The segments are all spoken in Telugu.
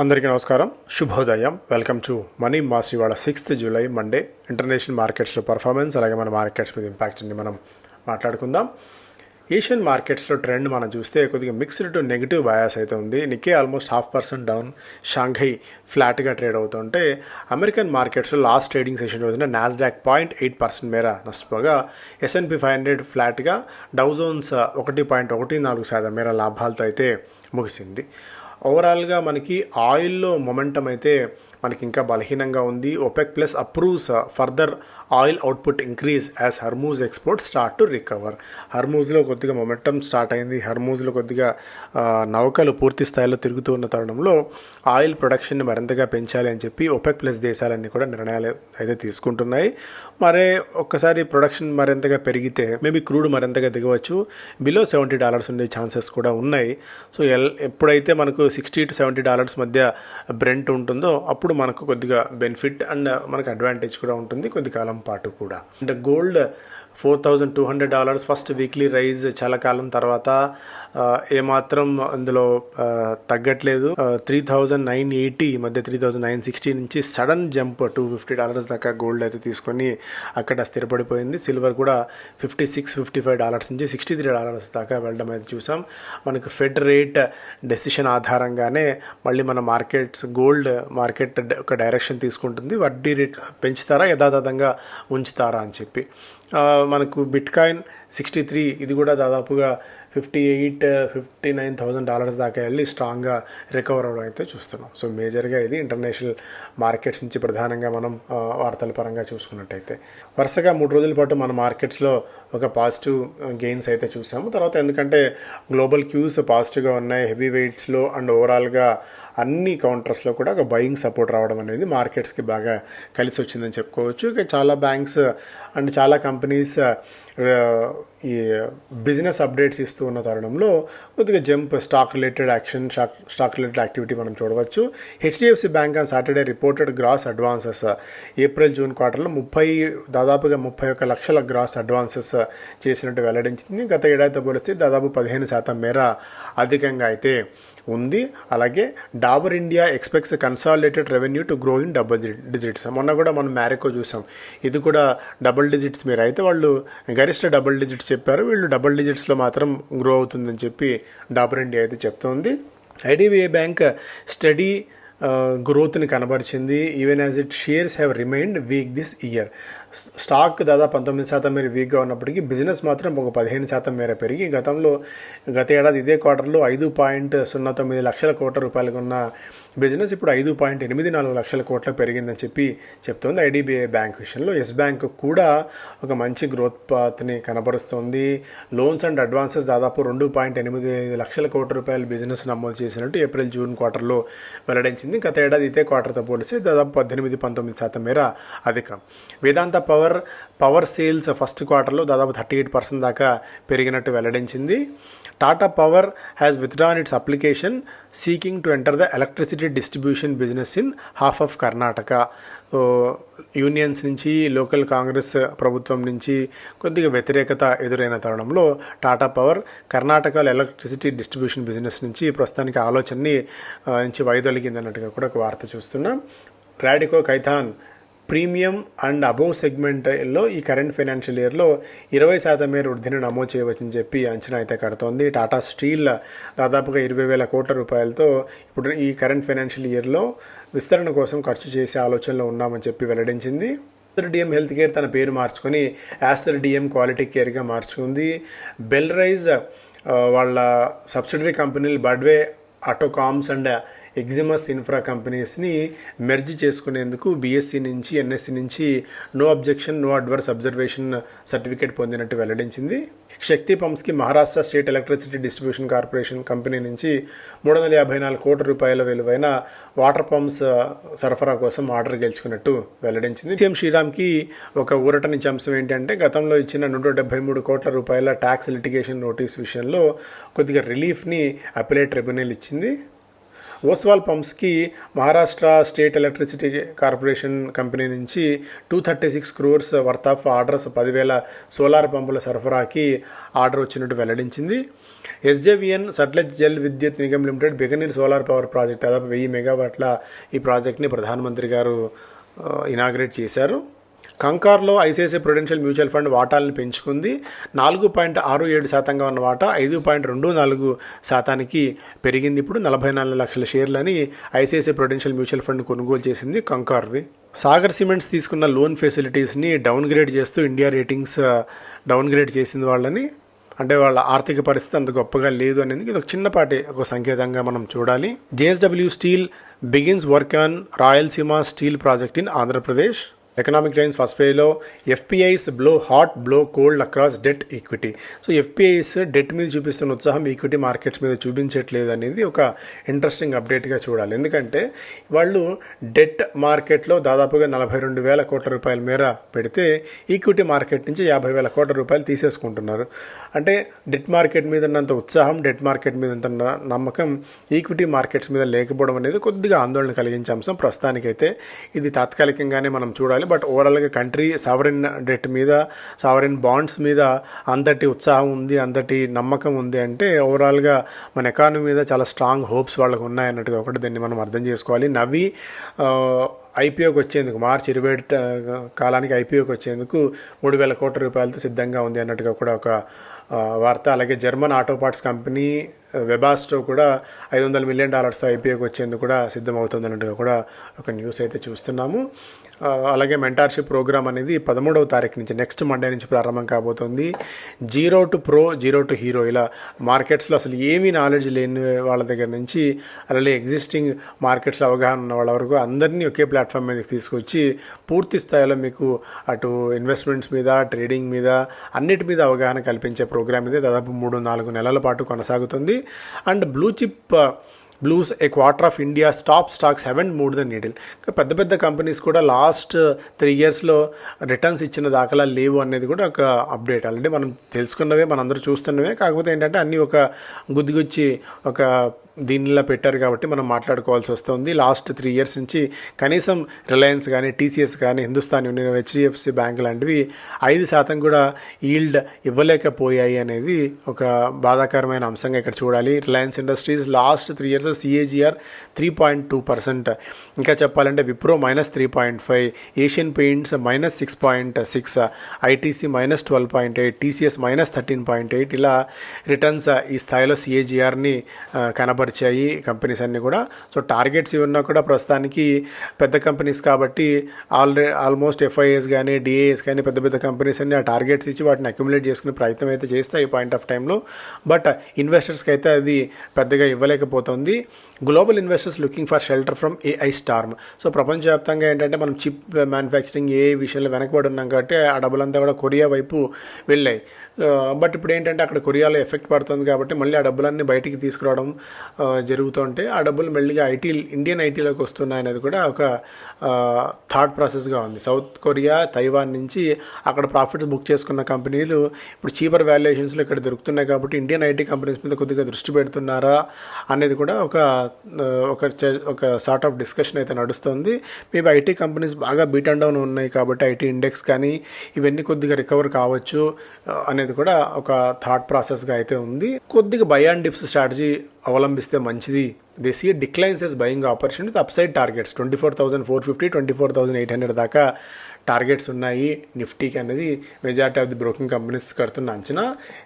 అందరికీ నమస్కారం, శుభోదయం. Welcome to money mass. ఇవాళ 6th జూలై మండే. ఇంటర్నేషనల్ మార్కెట్స్లో పర్ఫార్మెన్స్, అలాగే మన మార్కెట్స్ మీద ఇంపాక్ట్ని మనం మాట్లాడుకుందాం. ఏషియన్ మార్కెట్స్లో ట్రెండ్ మనం చూస్తే కొద్దిగా మిక్స్డ్ టు నెగిటివ్ బయాస్ అయితే ఉంది. నిక్కే ఆల్మోస్ట్ 0.5% డౌన్, షాంఘై ఫ్లాట్గా ట్రేడ్ అవుతుంటే అమెరికన్ మార్కెట్స్లో లాస్ట్ ట్రేడింగ్ సెషన్ రోజున నాస్డాక్ 0.8% మేర నష్టపోగా, S&P 500 ఫ్లాట్గా, డౌ జోన్స్ 1.14% మేర లాభాలతో అయితే ముగిసింది. ఓవరాల్గా మనకి ఆయిల్లో మొమెంటం అయితే మనకి ఇంకా బలహీనంగా ఉంది. OPEC plus approves further oil output increase as Hormuz export start to recover. హర్మూజ్లో కొద్దిగా మొమెంటం స్టార్ట్ అయింది. హర్మూజ్లో కొద్దిగా నౌకలు పూర్తి స్థాయిలో తిరుగుతూ ఉన్న తరుణంలో ఆయిల్ ప్రొడక్షన్ని మరింతగా పెంచాలి అని చెప్పి OPEC ప్లస్ దేశాలన్నీ కూడా నిర్ణయాలు అయితే తీసుకుంటున్నాయి. మరే ఒక్కసారి ప్రొడక్షన్ మరింతగా పెరిగితే మేబీ క్రూడ్ మరింతగా దిగవచ్చు. బిలో $70 ఉండే ఛాన్సెస్ కూడా ఉన్నాయి. సో ఎప్పుడైతే మనకు $60 to $70 మధ్య బ్రెంట్ ఉంటుందో అప్పుడు మనకు కొద్దిగా బెనిఫిట్ అండ్ మనకు అడ్వాంటేజ్ కూడా ఉంటుంది కొద్ది కాలం పాటు కూడా. And gold $4,200 first weekly rise చాలా కాలం తర్వాత ఏమాత్రం అందులో తగ్గట్లేదు. 3,980 మధ్య 3,960 నుంచి సడన్ జంప్ $250 దాకా గోల్డ్ అయితే తీసుకొని అక్కడ స్థిరపడిపోయింది. సిల్వర్ కూడా $56-55 నుంచి $63 దాకా వెళ్ళడం అయితే చూసాం. మనకు ఫెడ్ రేట్ డెసిషన్ ఆధారంగానే మళ్ళీ మన గోల్డ్ మార్కెట్ ఒక డైరెక్షన్ తీసుకుంటుంది. వడ్డీ రేట్ పెంచుతారా, యథాతథంగా ఉంచుతారా అని చెప్పి. మనకు బిట్కాయిన్ 63, ఇది కూడా దాదాపుగా $58,000-59,000 దాకా వెళ్ళి స్ట్రాంగ్గా రికవర్ అవ్వడం అయితే చూస్తున్నాం. సో మేజర్గా ఇది ఇంటర్నేషనల్ మార్కెట్స్ నుంచి ప్రధానంగా మనం వార్తల పరంగా చూసుకున్నట్టయితే వరుసగా 3 రోజుల పాటు మన మార్కెట్స్లో ఒక పాజిటివ్ గెయిన్స్ అయితే చూసాము. తర్వాత ఎందుకంటే గ్లోబల్ క్యూస్ పాజిటివ్గా ఉన్నాయి హెవీ వెయిట్స్లో అండ్ ఓవరాల్గా అన్ని కౌంటర్స్లో కూడా ఒక బయింగ్ సపోర్ట్ రావడం అనేది మార్కెట్స్కి బాగా కలిసి వచ్చిందని చెప్పుకోవచ్చు. ఇక చాలా బ్యాంక్స్ అండ్ చాలా కంపెనీస్ ఈ బిజినెస్ అప్డేట్స్ ఇస్తూ ఉన్న తరుణంలో కొద్దిగా జంప్ స్టాక్ రిలేటెడ్ యాక్టివిటీ మనం చూడవచ్చు. HDFC bank on Saturday reported gross advances April June క్వార్టర్లో దాదాపుగా 31 లక్షల గ్రాస్ అడ్వాన్సెస్ చేసినట్టు వెల్లడించింది. గత ఏడాదితో పోలిస్తే దాదాపు 15% మేర అధికంగా అయితే ఉంది. అలాగే Dabur India expects consolidated revenue to grow in double digits. మొన్న కూడా మనం మ్యారికో చూసాం, ఇది కూడా డబుల్ డిజిట్స్ మీద అయితే వాళ్ళు గరిష్ట డబుల్ డిజిట్స్ చెప్పారు, వీళ్ళు డబుల్ డిజిట్స్లో మాత్రం గ్రో అవుతుందని చెప్పి డాబర్ ఇండియా అయితే చెప్తోంది. IDBI బ్యాంక్ స్టడీ గ్రోత్ని కనబరిచింది. Even as it shares have remained weak this year. Stock దాదాపు 19% మేర వీక్గా ఉన్నప్పటికీ బిజినెస్ మాత్రం ఒక 15% మేర పెరిగి గత ఏడాది ఇదే క్వార్టర్లో 5.09 లక్షల కోట్ల రూపాయలకు ఉన్న బిజినెస్ ఇప్పుడు 5.84 లక్షల కోట్ల పెరిగిందని చెప్పి చెప్తోంది IDBI బ్యాంక్ విషయంలో. ఎస్ బ్యాంక్ కూడా ఒక మంచి గ్రోత్ పాత్ని కనబరుస్తోంది. లోన్స్ అండ్ అడ్వాన్సెస్ దాదాపు 2.85 లక్షల కోట్ల రూపాయల బిజినెస్ నమోదు చేసినట్టు ఏప్రిల్-జూన్ క్వార్టర్లో వెల్లడించింది. గత ఏడాది ఇదే క్వార్టర్తో పోలిస్తే దాదాపు 18-19% మేర అధికం. వేదాంత పవర్ సేల్స్ ఫస్ట్ క్వార్టర్లో దాదాపు 38% దాకా పెరిగినట్టు వెల్లడించింది. Tata power has withdrawn it's application seeking to enter the electricity distribution business in half of Karnataka. Unions నుంచి, లోకల్ కాంగ్రెస్ ప్రభుత్వం నుంచి కొద్దిగా వ్యతిరేకత ఎదురైన తరుణంలో టాటా పవర్ కర్ణాటకలో ఎలక్ట్రిసిటీ డిస్ట్రిబ్యూషన్ బిజినెస్ నుంచి ప్రస్తుతానికి ఆలోచనని నుంచి వైదొలిగిందన్నట్టుగా కూడా ఒక వార్త చూస్తున్నాం. Radico Khaitan premium and above సెగ్మెంట్లో ఈ కరెంట్ ఫైనాన్షియల్ ఇయర్లో 20% మేర వృద్ధిని నమోదు చేయవచ్చని చెప్పి అంచనా అయితే కడుతోంది. టాటా స్టీల్ దాదాపుగా 20,000 కోట్ల రూపాయలతో ఇప్పుడు ఈ కరెంట్ ఫైనాన్షియల్ ఇయర్లో విస్తరణ కోసం ఖర్చు చేసే ఆలోచనలో ఉన్నామని చెప్పి వెల్లడించింది. ఆస్టర్ DM హెల్త్ కేర్ తన పేరు మార్చుకొని ఆస్టర్ DM క్వాలిటీ కేర్గా మార్చుకుంది. బెల్రైజ్ వాళ్ళ సబ్సిడరీ కంపెనీలు Badve Autocomps and Eximius infra కంపెనీస్ని మెర్జ్ చేసుకునేందుకు BSE నుంచి NSE నుంచి no objection no adverse observation certificate పొందినట్టు వెల్లడించింది. శక్తి పంప్స్కి Maharashtra state electricity distribution corporation company నుంచి 354 కోట్ల రూపాయల విలువైన వాటర్ పంప్స్ సరఫరా కోసం ఆర్డర్ గెలుచుకున్నట్టు వెల్లడించింది. CM శ్రీరామ్కి ఒక ఊరటనిచ్చే అంశం ఏంటంటే గతంలో ఇచ్చిన 173 కోట్ల రూపాయల ట్యాక్స్ లిటిగేషన్ నోటీస్ విషయంలో కొద్దిగా రిలీఫ్ని అపిలేట్ ట్రిబ్యునల్ ఇచ్చింది. ఓస్వాల్ పంప్స్కి Maharashtra state electricity corporation company నుంచి 236 crores worth of orders 10,000 solar పంపుల సరఫరాకి ఆర్డర్ వచ్చినట్టు వెల్లడించింది. SJVN Sutlej Jal Vidyut Nigam limited Bikaner solar power project దాదాపు 1000 మెగావాట్ల ఈ ప్రాజెక్ట్ని ప్రధానమంత్రి గారు ఇనాగ్రేట్ చేశారు. కంకార్లో ఐసిఐసిఐ ప్రుడెన్షియల్ మ్యూచువల్ ఫండ్ వాటాలను పెంచుకుంది. 4.67% ఉన్న వాటా 5.24% పెరిగింది. ఇప్పుడు 44 లక్షల షేర్లని ఐసిఐసిఐ ప్రుడెన్షియల్ మ్యూచువల్ ఫండ్ కొనుగోలు చేసింది కంకార్వి. సాగర్ సిమెంట్స్ తీసుకున్న లోన్ ఫెసిలిటీస్ని డౌన్గ్రేడ్ చేస్తూ ఇండియా రేటింగ్స్ డౌన్గ్రేడ్ చేసింది వాళ్ళని. అంటే వాళ్ళ ఆర్థిక పరిస్థితి అంత గొప్పగా లేదు అనేది ఇది ఒక చిన్నపాటి ఒక సంకేతంగా మనం చూడాలి. JSW steel begins work on Rayalaseema steel project in Andhra Pradesh. Economic times first పేజ్లో FPIs blow hot blow cold across debt equity. So FPIs debt మీద చూపిస్తున్న ఉత్సాహం ఈక్విటీ మార్కెట్స్ మీద చూపించట్లేదు అనేది ఒక ఇంట్రెస్టింగ్ అప్డేట్గా చూడాలి. ఎందుకంటే వాళ్ళు డెట్ మార్కెట్లో దాదాపుగా 42,000 కోట్ల రూపాయల మేర పెడితే ఈక్విటీ మార్కెట్ నుంచి 50,000 కోట్ల రూపాయలు తీసేసుకుంటున్నారు. అంటే డెట్ మార్కెట్ మీద ఉన్నంత ఉత్సాహం, డెట్ మార్కెట్ మీద అంత నమ్మకం ఈక్విటీ మార్కెట్స్ మీద లేకపోవడం అనేది కొద్దిగా ఆందోళన కలిగించే అంశం. ప్రస్తుతానికైతే ఇది తాత్కాలికంగానే మనం చూడాలి. బట్ ఓవరాల్గా కంట్రీ సావరెన్ డెట్ మీద, సావరెన్ బాండ్స్ మీద అంతటి ఉత్సాహం ఉంది, అంతటి నమ్మకం ఉంది అంటే ఓవరాల్గా మన ఎకానమీ మీద చాలా స్ట్రాంగ్ హోప్స్ వాళ్ళకు ఉన్నాయన్నట్టుగా ఒకటి దీన్ని మనం అర్థం చేసుకోవాలి. నవి ఐపీఓకి వచ్చేందుకు మార్చి 27 కాలానికి ఐపీఓకి వచ్చేందుకు 3,000 కోట్ల రూపాయలతో సిద్ధంగా ఉంది అన్నట్టుగా కూడా ఒక వార్త. అలాగే జర్మన్ ఆటో పార్ట్స్ కంపెనీ వెబాస్టో కూడా $500 million ఐపీఓకి వచ్చేందుకు కూడా సిద్ధమవుతుంది అన్నట్టుగా కూడా ఒక న్యూస్ అయితే చూస్తున్నాము. అలాగే మెంటార్షిప్ ప్రోగ్రామ్ అనేది 13వ తారీఖు నుంచి నెక్స్ట్ మండే నుంచి ప్రారంభం కాబోతుంది. 0 to Pro, 0 to Hero ఇలా మార్కెట్స్లో అసలు ఏమీ నాలెడ్జ్ లేని వాళ్ళ దగ్గర నుంచి అలాగే ఎగ్జిస్టింగ్ మార్కెట్స్లో అవగాహన ఉన్న వాళ్ళ వరకు అందరినీ ఒకే ప్లాట్ఫామ్ మీదకి తీసుకొచ్చి పూర్తి స్థాయిలో మీకు అటు ఇన్వెస్ట్మెంట్స్ మీద, ట్రేడింగ్ మీద, అన్నిటి మీద అవగాహన కల్పించే ప్రోగ్రామ్ ఇది దాదాపు 3-4 నెలల పాటు కొనసాగుతుంది. And blues A quarter of India top stocks haven't mood the needle. పెద్ద పెద్ద కంపెనీస్ కూడా లాస్ట్ 3 yearsలో రిటర్న్స్ ఇచ్చిన దాఖలా లేవు అనేది కూడా ఒక అప్డేట్. ఆల్రెడీ మనం తెలుసుకున్నవే, మనందరూ చూస్తున్నవే. కాకపోతే ఏంటంటే అన్నీ ఒక గుద్దిగుచ్చి ఒక దీనిలా పెట్టారు కాబట్టి మనం మాట్లాడుకోవాల్సి వస్తుంది. లాస్ట్ 3 years నుంచి కనీసం రిలయన్స్ కానీ, టీసీఎస్ కానీ, హిందుస్థాన్ యూనియన్, హెచ్డిఎఫ్సి బ్యాంక్ లాంటివి 5% కూడా ఈల్డ్ ఇవ్వలేకపోయాయి అనేది ఒక బాధాకరమైన అంశంగా ఇక్కడ చూడాలి. Reliance industries last 3 years CAGR 3.2%. ఇంకా చెప్పాలంటే Wipro -3.5%, Asian paints -6.6%, ITC -12.8%, TCS -13.8%. ఇలా రిటర్న్స్ ఈ స్థాయిలో సిఏజిఆర్ని కనబరిచాయి కంపెనీస్ అన్నీ కూడా. సో టార్గెట్స్ ఇవన్నా కూడా ప్రస్తుతానికి పెద్ద కంపెనీస్ కాబట్టి ఆల్మోస్ట్ ఎఫ్ఐఎస్ కానీ, డిఏఎస్ కానీ పెద్ద పెద్ద కంపెనీస్ అన్ని ఆ టార్గెట్స్ ఇచ్చి వాటిని అక్యుములేట్ చేసుకునే ప్రయత్నం అయితే చేస్తాయి ఈ పాయింట్ ఆఫ్ టైంలో. బట్ ఇన్వెస్టర్స్కి అయితే అది పెద్దగా ఇవ్వలేకపోతుంది. Global investors looking for shelter from AI storm. So ప్రపంచవ్యాప్తంగా ఏంటంటే మనం చిప్ మ్యానుఫ్యాక్చరింగ్ ఏ విషయంలో వెనకబడి ఉన్నాం కాబట్టి ఆ డబ్బులంతా కూడా కొరియా వైపు వెళ్ళాయి. బట్ ఇప్పుడు ఏంటంటే అక్కడ కొరియాలో ఎఫెక్ట్ పడుతుంది కాబట్టి మళ్ళీ ఆ డబ్బులన్నీ బయటికి తీసుకురావడం జరుగుతుంటే ఆ డబ్బులు మెల్లిగా ఇండియన్ ఐటీలోకి వస్తున్నాయి అనేది కూడా ఒక థాట్ ప్రాసెస్గా ఉంది. సౌత్ కొరియా, తైవాన్ నుంచి అక్కడ ప్రాఫిట్స్ బుక్ చేసుకున్న కంపెనీలు ఇప్పుడు చీపర్ వాల్యుయేషన్స్లో ఇక్కడ దొరుకుతున్నాయి కాబట్టి ఇండియన్ ఐటీ కంపెనీస్ మీద కొద్దిగా దృష్టి పెడుతున్నారా అనేది కూడా ఒక సార్ట్ ఆఫ్ డిస్కషన్ అయితే నడుస్తుంది. మేబీ ఐటీ కంపెనీస్ బాగా బీట్ అండ్ డౌన్ ఉన్నాయి కాబట్టి ఐటీ ఇండెక్స్ కానీ ఇవన్నీ కొద్దిగా రికవర్ కావచ్చు అనేది కూడా ఒక థాట్ ప్రాసెస్గా అయితే ఉంది. కొద్దిగా బై అండ్ డిప్స్ స్ట్రాటజీ అవలంబిస్తే మంచిది. They see declines as buying opportunity with upside targets 24,450, 24,800 దాకా టార్గెట్స్ ఉన్నాయి నిఫ్టీకి అనేది majority of the broking companies కడుతున్న అంచనా.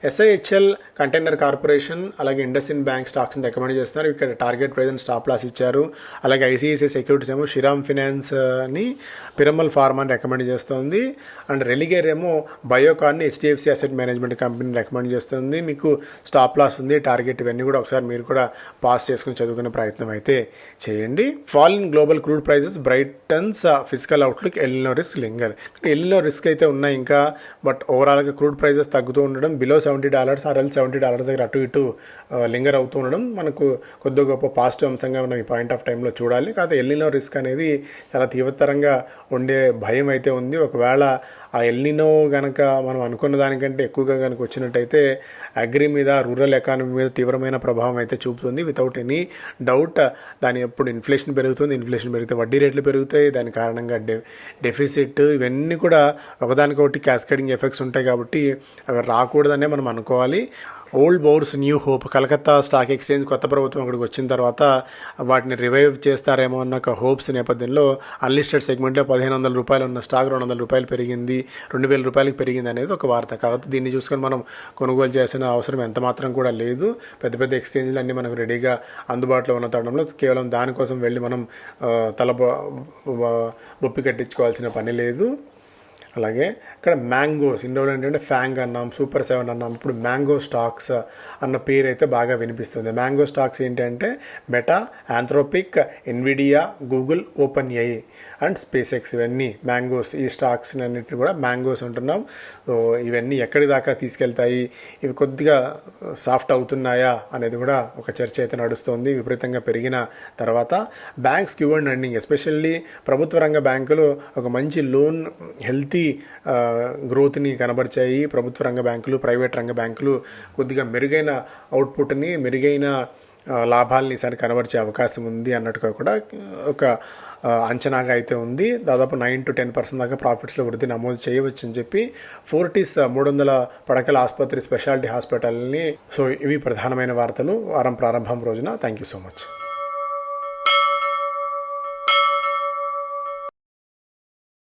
ఎస్ఐహెచ్ఎల్, కంటైనర్ కార్పొరేషన్ అలాగే ఇండస్ఇండ్ బ్యాంక్ స్టాక్స్ని రికమెండ్ చేస్తున్నారు. ఇక్కడ target price and stop loss ఇచ్చారు. అలాగే ఐసిఐసిఐ సెక్యూరిటీస్ ఏమో శ్రీరామ్ ఫినాన్స్ని, పిరమల్ ఫార్మాని రికమెండ్ చేస్తుంది. అండ్ రెలిగేర్ ఏమో బయోకాన్ని హెచ్డిఎఫ్సి అసెట్ మేనేజ్మెంట్ కంపెనీని రికమెండ్ చేస్తుంది. మీకు స్టాప్ లాస్ ఉంది, టార్గెట్ ఇవన్నీ కూడా ఒకసారి మీరు కూడా పాస్ చేసుకుని చదువుకునే ప్రయత్నం అయితే చేయండి. Fall in global crude prices brightens physical outlook, El Nino risk linger. El Nino risk అయితే ఉన్నాయి ఇంకా, బట్ ఓవరాల్గా క్రూడ్ ప్రైజెస్ తగ్గుతూ ఉండడం, బిలో $70 ఆర్ఎల్ $70 దగ్గర అటు ఇటు లింగర్ అవుతూ ఉండడం మనకు కొద్దిగా గొప్ప పాజిటివ్ అంశంగా మనం ఈ పాయింట్ ఆఫ్ టైంలో చూడాలి. కాకపోతే ఎల్నినో రిస్క్ అనేది చాలా తీవ్రతరంగా ఉండే భయం అయితే ఉంది. ఒకవేళ ఆ ఎల్నినో కనుక మనం అనుకున్న దానికంటే ఎక్కువగా కనుక వచ్చినట్టయితే అగ్రి మీద, రూరల్ ఎకానమీ మీద తీవ్రమైన ప్రభావం అయితే చూపుతుంది. వితౌట్ ఎనీ డౌట్ దాని ఎప్పుడు ఇన్ఫ్లేషన్ పెరుగుతుంది, ఇన్ఫ్లేషన్ పెరిగితే వడ్డీ రేట్లు పెరుగుతాయి, దాని కారణంగా డెఫిసిట్ ఇవన్నీ కూడా ఒకదానికొకటి క్యాస్కేడింగ్ ఎఫెక్ట్స్ ఉంటాయి. కాబట్టి అవి రాకూడదనే మనం అనుకోవాలి. Old bourse new hope. Calcutta stock exchange కొత్త ప్రభుత్వం అక్కడికి వచ్చిన తర్వాత వాటిని రివైవ్ చేస్తారేమో అన్న ఒక హోప్స్ నేపథ్యంలో అన్లిస్టెడ్ సెగ్మెంట్లో రూ. 1,500 ఉన్న స్టాక్ రూ. 200 పెరిగింది, రూ. 2,000 పెరిగింది అనేది ఒక వార్త. కాబట్టి దీన్ని చూసుకొని మనం కొనుగోలు చేసిన అవసరం ఎంత మాత్రం కూడా లేదు. పెద్ద పెద్ద ఎక్స్చేంజ్లు అన్నీ మనకు రెడీగా అందుబాటులో ఉన్న తరుణంలో కేవలం దానికోసం వెళ్ళి మనం బొప్పి కట్టించుకోవాల్సిన పని లేదు. అలాగే ఇక్కడ మ్యాంగోస్, ఇండోలో ఏంటంటే ఫ్యాంగ్ అన్నాం, సూపర్ 7 అన్నాం, ఇప్పుడు మ్యాంగో స్టాక్స్ అన్న పేరు అయితే బాగా వినిపిస్తుంది. మ్యాంగో స్టాక్స్ ఏంటంటే meta, Anthropic, Nvidia, Google, open AI and space X, ఇవన్నీ మ్యాంగోస్. ఈ స్టాక్స్ అన్నింటిని కూడా మ్యాంగోస్ అంటున్నాం. సో ఇవన్నీ ఎక్కడి దాకా తీసుకెళ్తాయి, ఇవి కొద్దిగా సాఫ్ట్ అవుతున్నాయా అనేది కూడా ఒక చర్చ అయితే నడుస్తుంది. విపరీతంగా పెరిగిన తర్వాత banks Q and running, especially ప్రభుత్వ రంగ బ్యాంకులు ఒక మంచి లోన్ హెల్తీ గ్రోత్ని కనబరిచాయి. ప్రభుత్వ రంగ బ్యాంకులు, ప్రైవేట్ రంగ బ్యాంకులు కొద్దిగా మెరుగైన అవుట్పుట్ని, మెరుగైన లాభాలని ఈసారి కనబరిచే అవకాశం ఉంది అన్నట్టుగా కూడా ఒక అంచనాగా అయితే ఉంది. దాదాపు 9 to 10% దాకా ప్రాఫిట్స్లో వృద్ధి నమోదు చేయవచ్చు అని చెప్పి ఫోర్టిస్ 300 పడకల ఆసుపత్రి, స్పెషాలిటీ హాస్పిటల్ని. సో ఇవి ప్రధానమైన వార్తలు వారం ప్రారంభం రోజున. Thank you so much.